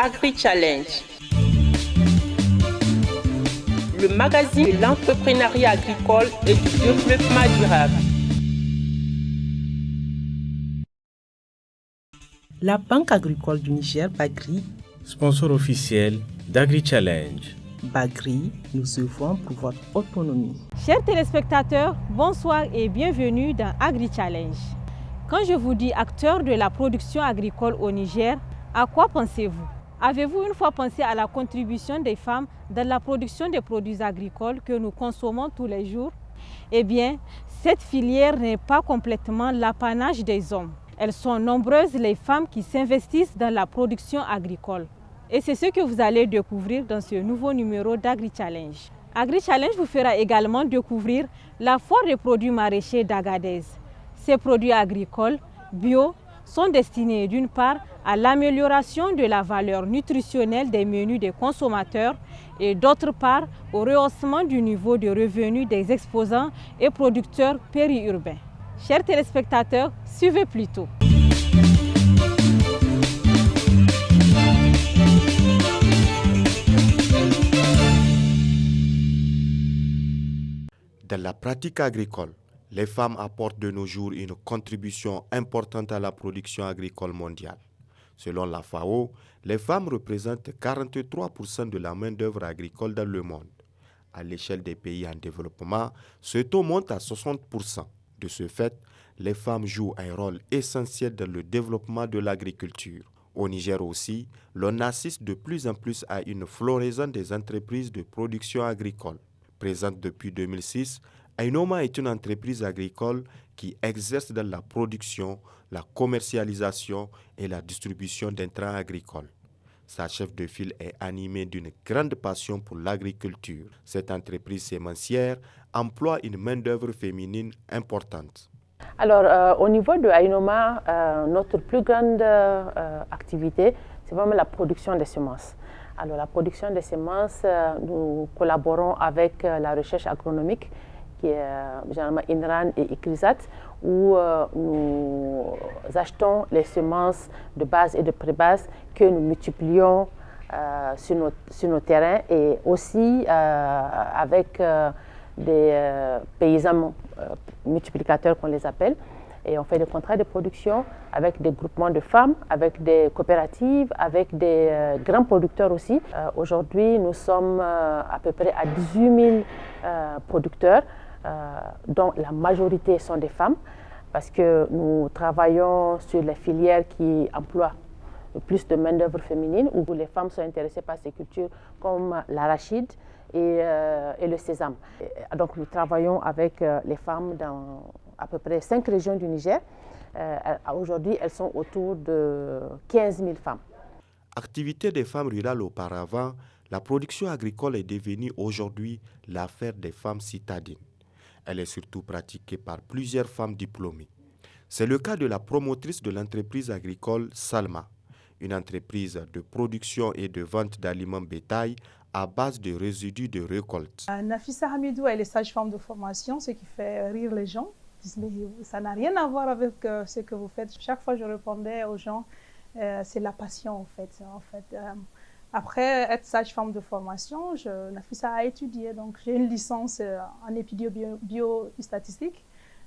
Agri-Challenge, le magazine de l'entrepreneuriat agricole et du développement durable. La Banque agricole du Niger, Bagri, sponsor officiel d'Agri-Challenge. Bagri, nous œuvrons pour votre autonomie. Chers téléspectateurs, bonsoir et bienvenue dans Agri-Challenge. Quand je vous dis acteur de la production agricole au Niger, à quoi pensez-vous? Avez-vous une fois pensé à la contribution des femmes dans la production des produits agricoles que nous consommons tous les jours? Eh bien, cette filière n'est pas complètement l'apanage des hommes. Elles sont nombreuses les femmes qui s'investissent dans la production agricole. Et c'est ce que vous allez découvrir dans ce nouveau numéro d'Agri-Challenge. Agri-Challenge vous fera également découvrir la foire des produits maraîchers d'Agadez. Ces produits agricoles bio sont destinés d'une part à l'amélioration de la valeur nutritionnelle des menus des consommateurs et d'autre part au rehaussement du niveau de revenus des exposants et producteurs périurbains. Chers téléspectateurs, suivez plutôt. Dans la pratique agricole, les femmes apportent de nos jours une contribution importante à la production agricole mondiale. Selon la FAO, les femmes représentent 43% de la main-d'œuvre agricole dans le monde. À l'échelle des pays en développement, ce taux monte à 60%. De ce fait, les femmes jouent un rôle essentiel dans le développement de l'agriculture. Au Niger aussi, l'on assiste de plus en plus à une floraison des entreprises de production agricole. Présente depuis 2006, Ainoma est une entreprise agricole qui exerce dans la production, la commercialisation et la distribution d'intrants agricoles. Sa chef de file est animée d'une grande passion pour l'agriculture. Cette entreprise sémencière emploie une main-d'œuvre féminine importante. Alors, au niveau de Ainoma, notre plus grande activité, c'est vraiment la production des semences. Alors, la production des semences, nous collaborons avec la recherche agronomique, qui est généralement INRAN et ICRISAT, où nous achetons les semences de base et de pré-base que nous multiplions sur nos terrains et aussi avec des paysans multiplicateurs qu'on les appelle. Et on fait des contrats de production avec des groupements de femmes, avec des coopératives, avec des grands producteurs aussi. Aujourd'hui, nous sommes à peu près à 18 000 producteurs, dont la majorité sont des femmes, parce que nous travaillons sur les filières qui emploient le plus de main-d'œuvre féminine, où les femmes sont intéressées par ces cultures comme l'arachide et le sésame. Et donc nous travaillons avec les femmes dans à peu près 5 régions du Niger. Aujourd'hui, elles sont autour de 15 000 femmes. Activité des femmes rurales auparavant, la production agricole est devenue aujourd'hui l'affaire des femmes citadines. Elle est surtout pratiquée par plusieurs femmes diplômées. C'est le cas de la promotrice de l'entreprise agricole Salma, une entreprise de production et de vente d'aliments bétail à base de résidus de récolte. Nafissa Hamidou, elle est sage-femme de formation, ce qui fait rire les gens. Mais ça n'a rien à voir avec ce que vous faites. Chaque fois, je répondais aux gens, c'est la passion en fait. Après être sage-femme de formation, Nafissa a étudié. Donc, j'ai une licence en épidémio-statistique.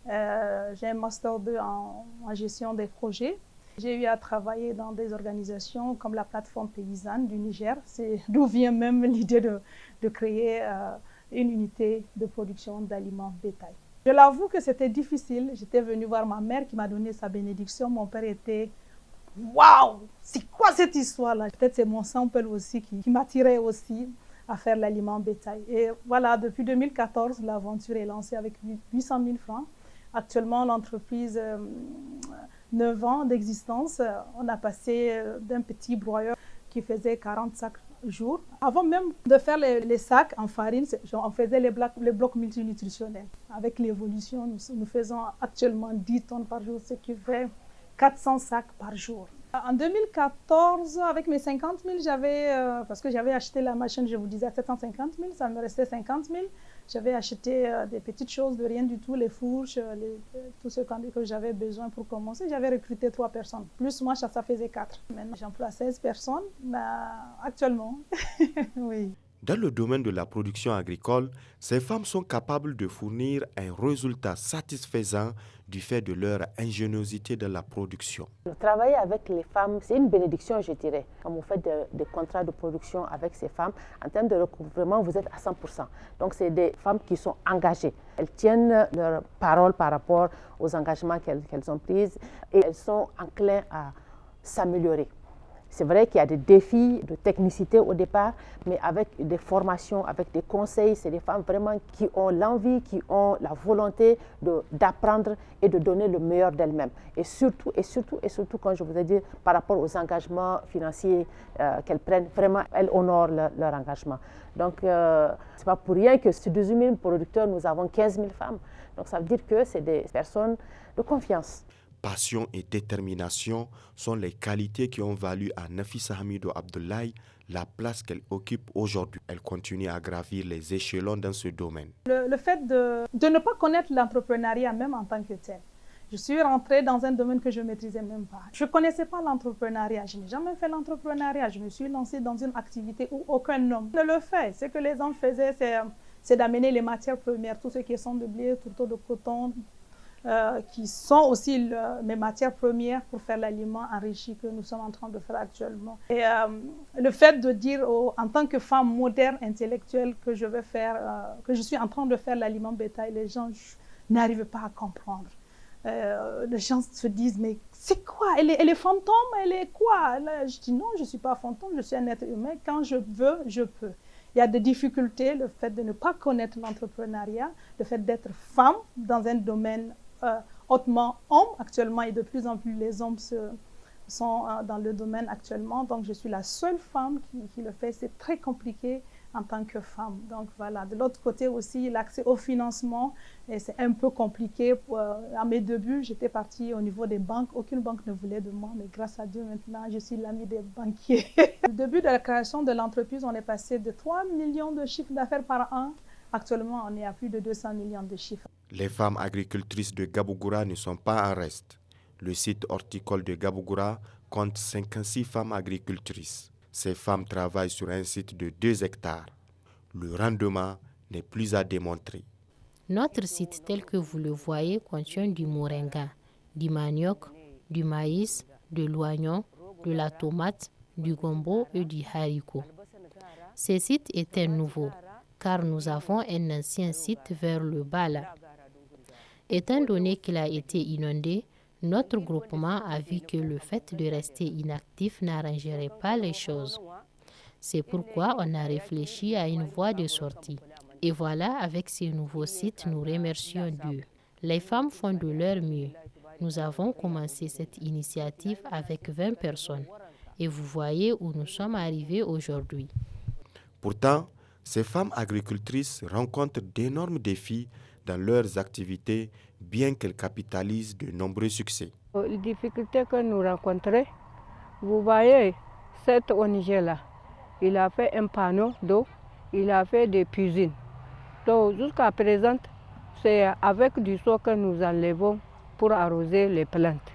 J'ai un master 2 en gestion des projets. J'ai eu à travailler dans des organisations comme la plateforme paysanne du Niger. C'est d'où vient même l'idée de créer une unité de production d'aliments bétail. Je l'avoue que c'était difficile. J'étais venue voir ma mère qui m'a donné sa bénédiction. Mon père était « Waouh, c'est quoi cette histoire-là ?» Peut-être c'est mon sang-pelle aussi qui m'attirait aussi à faire l'aliment bétail. Et voilà, depuis 2014, l'aventure est lancée avec 800 000 francs. Actuellement, l'entreprise, 9 ans d'existence, on a passé d'un petit broyeur qui faisait 40 sacs jour. Avant même de faire les sacs en farine, on faisait les blocs multinutritionnels. Avec l'évolution, nous faisons actuellement 10 tonnes par jour, ce qui fait 400 sacs par jour. En 2014, avec mes 50 000, parce que j'avais acheté la machine, je vous disais, à 750 000, ça me restait 50 000. J'avais acheté des petites choses de rien du tout, les fourches, tout ce que j'avais besoin pour commencer. J'avais recruté 3 personnes. Plus moi, ça faisait 4. Maintenant, j'emploie 16 personnes actuellement. Oui. Dans le domaine de la production agricole, ces femmes sont capables de fournir un résultat satisfaisant du fait de leur ingéniosité dans la production. Travailler avec les femmes, c'est une bénédiction, je dirais. Quand vous faites des contrats de production avec ces femmes, en termes de recouvrement, vous êtes à 100%. Donc, c'est des femmes qui sont engagées. Elles tiennent leur parole par rapport aux engagements qu'elles ont pris et elles sont enclines à s'améliorer. C'est vrai qu'il y a des défis de technicité au départ, mais avec des formations, avec des conseils, c'est des femmes vraiment qui ont l'envie, qui ont la volonté d'apprendre et de donner le meilleur d'elles-mêmes. Et surtout, quand je vous ai dit, par rapport aux engagements financiers qu'elles prennent, vraiment, elles honorent leur engagement. Donc, ce n'est pas pour rien que sur 18 000 producteurs, nous avons 15 000 femmes. Donc, ça veut dire que c'est des personnes de confiance. Passion et détermination sont les qualités qui ont valu à Nafissa Hamidou Abdoulaye la place qu'elle occupe aujourd'hui. Elle continue à gravir les échelons dans ce domaine. Le fait de ne pas connaître l'entrepreneuriat même en tant que tel. Je suis rentrée dans un domaine que je ne maîtrisais même pas. Je ne connaissais pas l'entrepreneuriat. Je n'ai jamais fait l'entrepreneuriat. Je me suis lancée dans une activité où aucun homme ne le fait. Ce que les hommes faisaient, c'est d'amener les matières premières, tout ce qui est son de blé, tourteau de coton, qui sont aussi mes matières premières pour faire l'aliment enrichi que nous sommes en train de faire actuellement. Et le fait de dire en tant que femme moderne, intellectuelle, que je suis en train de faire l'aliment bétail, les gens n'arrivent pas à comprendre. Les gens se disent, mais c'est quoi? Elle est fantôme? Elle est quoi? Là, je dis non, je ne suis pas fantôme, je suis un être humain. Quand je veux, je peux. Il y a des difficultés, le fait de ne pas connaître l'entrepreneuriat, le fait d'être femme dans un domaine hautement homme actuellement, et de plus en plus les hommes sont dans le domaine actuellement. Donc je suis la seule femme qui le fait. C'est très compliqué en tant que femme. Donc voilà. De l'autre côté aussi, l'accès au financement, et c'est un peu compliqué. À mes débuts, j'étais partie au niveau des banques. Aucune banque ne voulait de moi, mais grâce à Dieu, maintenant, je suis l'amie des banquiers. Au début de la création de l'entreprise, on est passé de 3 millions de chiffres d'affaires par an. Actuellement, on est à plus de 200 millions de chiffres. Les femmes agricultrices de Gabougoura ne sont pas en reste. Le site horticole de Gabougoura compte 56 femmes agricultrices. Ces femmes travaillent sur un site de 2 hectares. Le rendement n'est plus à démontrer. Notre site tel que vous le voyez contient du moringa, du manioc, du maïs, de l'oignon, de la tomate, du gombo et du haricot. Ce site est un nouveau, car nous avons un ancien site vers le bas là. Étant donné qu'il a été inondé, notre groupement a vu que le fait de rester inactif n'arrangerait pas les choses. C'est pourquoi on a réfléchi à une voie de sortie. Et voilà, avec ces nouveaux sites, nous remercions Dieu. Les femmes font de leur mieux. Nous avons commencé cette initiative avec 20 personnes. Et vous voyez où nous sommes arrivés aujourd'hui. Pourtant, ces femmes agricultrices rencontrent d'énormes défis dans leurs activités, bien qu'elles capitalisent de nombreux succès. Les difficultés que nous rencontrons, vous voyez, cette ONG-là, il a fait un panneau d'eau, il a fait des piscines. Donc jusqu'à présent, c'est avec du seau que nous enlevons pour arroser les plantes.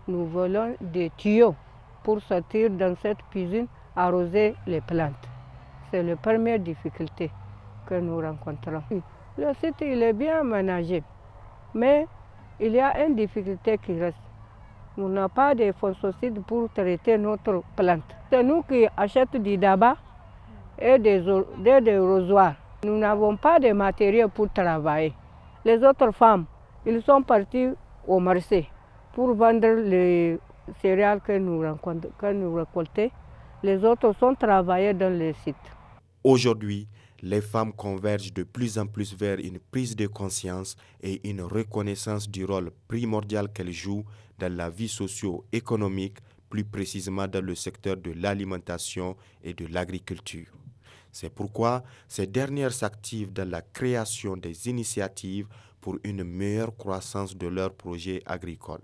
Nous voulons des tuyaux pour sortir dans cette piscine, arroser les plantes. C'est la première difficulté que nous rencontrons. Le site il est bien aménagé, mais il y a une difficulté qui reste. Nous n'avons pas de fongicides pour traiter notre plante. C'est nous qui achetons du tabac et des rosoirs. Nous n'avons pas de matériel pour travailler. Les autres femmes, ils sont partis au marché pour vendre les céréales que nous récoltons. Les autres sont travaillés dans les sites. Aujourd'hui, les femmes convergent de plus en plus vers une prise de conscience et une reconnaissance du rôle primordial qu'elles jouent dans la vie socio-économique, plus précisément dans le secteur de l'alimentation et de l'agriculture. C'est pourquoi ces dernières s'activent dans la création des initiatives pour une meilleure croissance de leurs projets agricoles.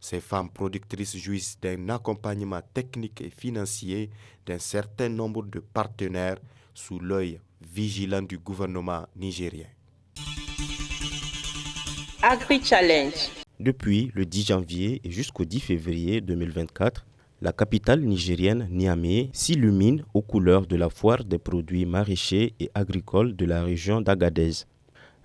Ces femmes productrices jouissent d'un accompagnement technique et financier d'un certain nombre de partenaires sous l'œil vigilant du gouvernement nigérien. Agri-Challenge. Depuis le 10 janvier et jusqu'au 10 février 2024, la capitale nigérienne Niamey s'illumine aux couleurs de la foire des produits maraîchers et agricoles de la région d'Agadez.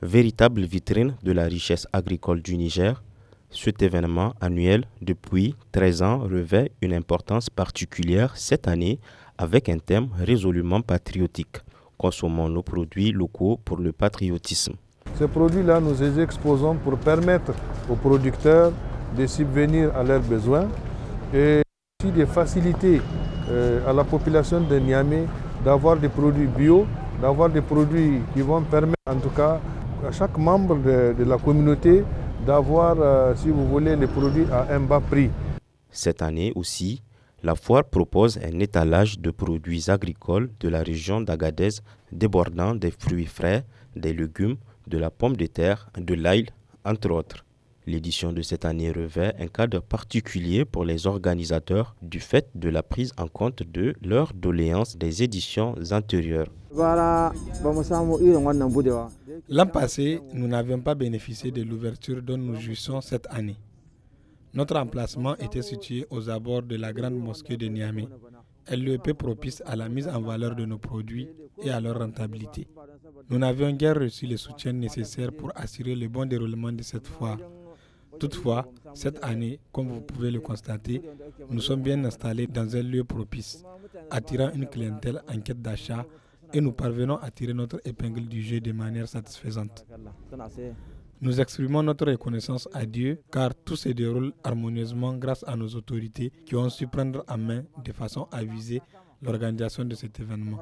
Véritable vitrine de la richesse agricole du Niger, cet événement annuel depuis 13 ans revêt une importance particulière cette année avec un thème résolument patriotique. Consommons nos produits locaux pour le patriotisme. Ces produits-là, nous les exposons pour permettre aux producteurs de subvenir à leurs besoins et aussi de faciliter à la population de Niamey d'avoir des produits bio, d'avoir des produits qui vont permettre en tout cas à chaque membre de la communauté d'avoir, si vous voulez, les produits à un bas prix. Cette année aussi, la foire propose un étalage de produits agricoles de la région d'Agadez débordant des fruits frais, des légumes, de la pomme de terre, de l'ail, entre autres. L'édition de cette année revêt un cadre particulier pour les organisateurs du fait de la prise en compte de leurs doléances des éditions antérieures. L'an passé, nous n'avions pas bénéficié de l'ouverture dont nous jouissons cette année. Notre emplacement était situé aux abords de la grande mosquée de Niamey. Elle lui était propice à la mise en valeur de nos produits et à leur rentabilité. Nous n'avions guère reçu le soutien nécessaire pour assurer le bon déroulement de cette foire. Toutefois, cette année, comme vous pouvez le constater, nous sommes bien installés dans un lieu propice, attirant une clientèle en quête d'achat et nous parvenons à tirer notre épingle du jeu de manière satisfaisante. Nous exprimons notre reconnaissance à Dieu car tout se déroule harmonieusement grâce à nos autorités qui ont su prendre en main de façon avisée l'organisation de cet événement.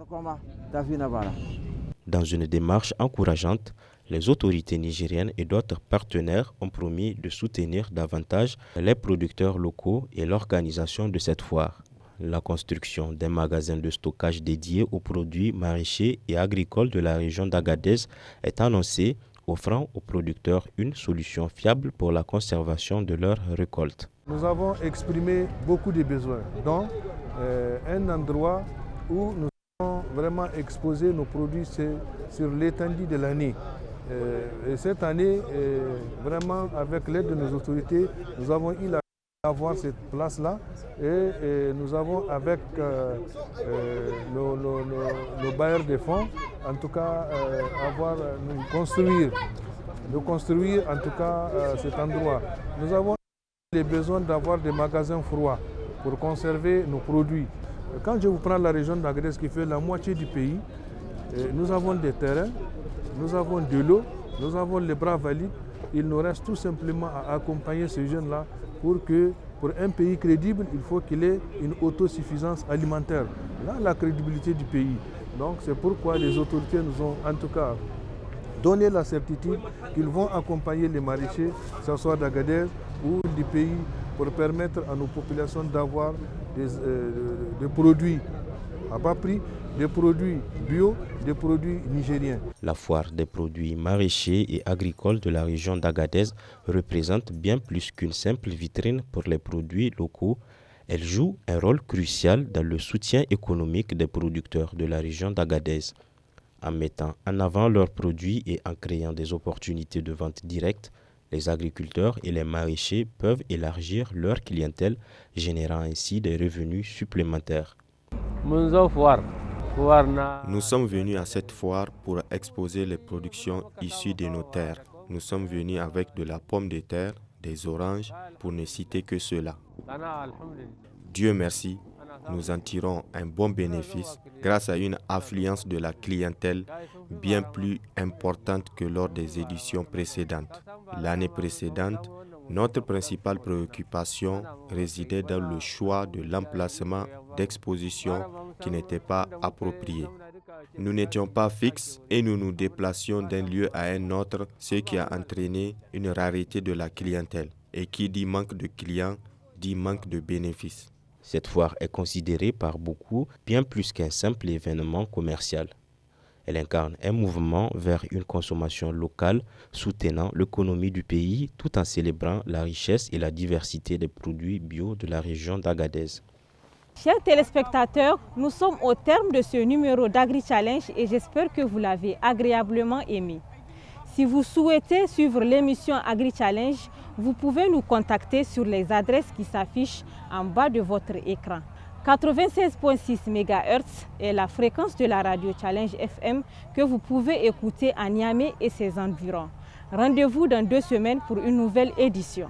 Dans une démarche encourageante, les autorités nigériennes et d'autres partenaires ont promis de soutenir davantage les producteurs locaux et l'organisation de cette foire. La construction d'un magasin de stockage dédié aux produits maraîchers et agricoles de la région d'Agadez est annoncée, offrant aux producteurs une solution fiable pour la conservation de leurs récoltes. Nous avons exprimé beaucoup de besoins, dont un endroit où nous avons vraiment exposé nos produits sur l'étendue de l'année. Et cette année, vraiment avec l'aide de nos autorités, nous avons eu la avoir cette place-là et nous avons avec nos bailleurs de fonds, en tout cas, construire en tout cas cet endroit. Nous avons les besoins d'avoir des magasins froids pour conserver nos produits. Quand je vous prends la région d'Agadez qui fait la moitié du pays, nous avons des terrains, nous avons de l'eau, nous avons les bras valides. Il nous reste tout simplement à accompagner ces jeunes-là pour un pays crédible, il faut qu'il ait une autosuffisance alimentaire. Là, la crédibilité du pays. Donc c'est pourquoi les autorités nous ont en tout cas donné la certitude qu'ils vont accompagner les maraîchers, que ce soit d'Agadez ou du pays, pour permettre à nos populations d'avoir des produits à bas prix, des produits bio, des produits nigériens. La foire des produits maraîchers et agricoles de la région d'Agadez représente bien plus qu'une simple vitrine pour les produits locaux. Elle joue un rôle crucial dans le soutien économique des producteurs de la région d'Agadez. En mettant en avant leurs produits et en créant des opportunités de vente directe, les agriculteurs et les maraîchers peuvent élargir leur clientèle, générant ainsi des revenus supplémentaires. Nous sommes venus à cette foire pour exposer les productions issues de nos terres. Nous sommes venus avec de la pomme de terre, des oranges, pour ne citer que cela. Dieu merci, nous en tirons un bon bénéfice grâce à une affluence de la clientèle bien plus importante que lors des éditions précédentes. L'année précédente, notre principale préoccupation résidait dans le choix de l'emplacement d'exposition qui n'était pas approprié. Nous n'étions pas fixes et nous nous déplacions d'un lieu à un autre, ce qui a entraîné une rareté de la clientèle. Et qui dit manque de clients, dit manque de bénéfices. Cette foire est considérée par beaucoup bien plus qu'un simple événement commercial. Elle incarne un mouvement vers une consommation locale soutenant l'économie du pays tout en célébrant la richesse et la diversité des produits bio de la région d'Agadez. Chers téléspectateurs, nous sommes au terme de ce numéro d'Agri-Challenge et j'espère que vous l'avez agréablement aimé. Si vous souhaitez suivre l'émission Agri-Challenge, vous pouvez nous contacter sur les adresses qui s'affichent en bas de votre écran. 96.6 MHz est la fréquence de la radio Challenge FM que vous pouvez écouter à Niamey et ses environs. Rendez-vous dans 2 semaines pour une nouvelle édition.